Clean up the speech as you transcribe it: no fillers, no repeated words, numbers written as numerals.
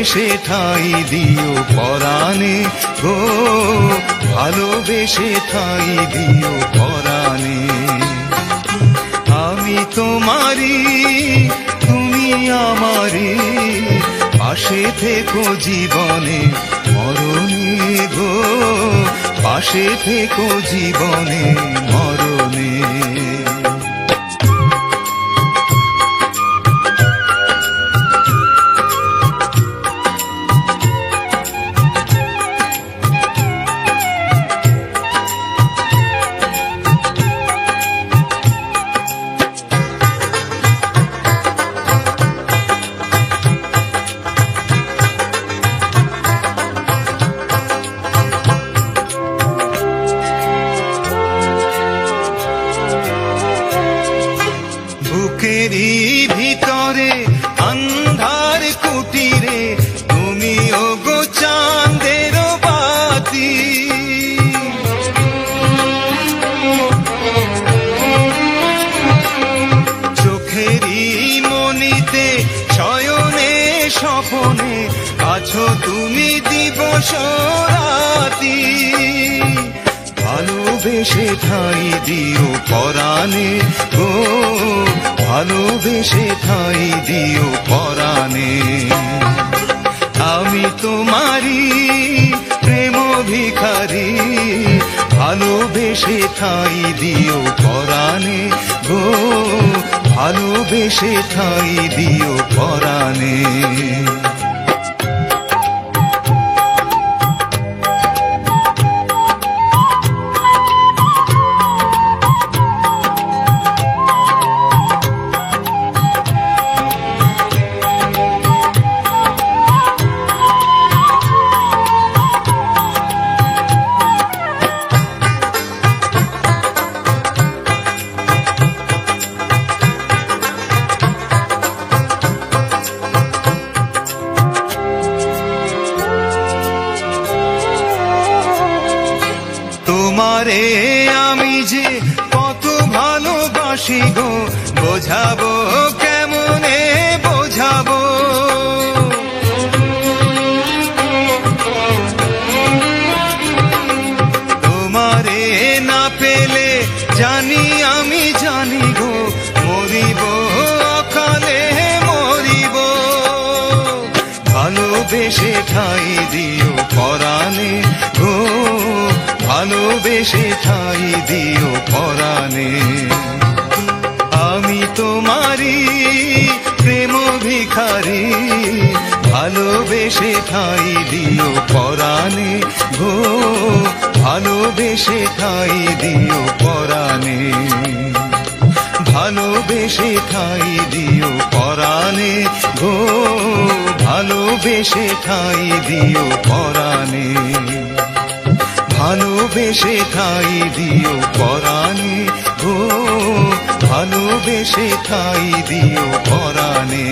ভালোবেসে ঠাঁই দিও পরাণে গো, ভালোবেসে ঠাঁই দিও পরাণে। আমি তোমারি তুমি আমারি, পাশে থেকো জীবনে মরণে গো, পাশে থেকো জীবনে মরণে। বুকেরই ভিতরে আন্ধার কুটিরে তুমি ওগো চাঁদের বাতি, চোখেরই মনিতে শয়নে স্বপনে আছো তুমি দিবস রাতি। ভালোবেসে ঠাঁই দিও পরাণে গো, ভালোবেসে ঠাঁই দিও পরাণে। আমি তোমারি প্রেম ভিখারি, ভালোবেসে ঠাঁই দিও পরাণে গো, ভালোবেসে ঠাঁই দিও পরাণে। তোমারে আমি যে কত ভালোবাসি গো, বোঝাবো কেমনে বোঝাবো। তোমারে না পেলে জানি আমি জানি গো, মরিব অকালে মরিব। ভালোবেসে ঠাঁই দিও পরাণে গো, ভালোবেসে ঠাঁই দিও পরাণে। আমি তোমারি প্রেম ভিখারি, ভালোবেসে ঠাঁই দিও পরাণে গো, ভালোবেসে ঠাঁই দিও পরাণে। ভালোবেসে ঠাঁই দিও পরাণে গো, ভালোবেসে ঠাঁই দিও পরাণে। ভালোবেসে ঠাঁই দিও পরাণে গো, ভালোবেসে ঠাঁই দিও পরাণে।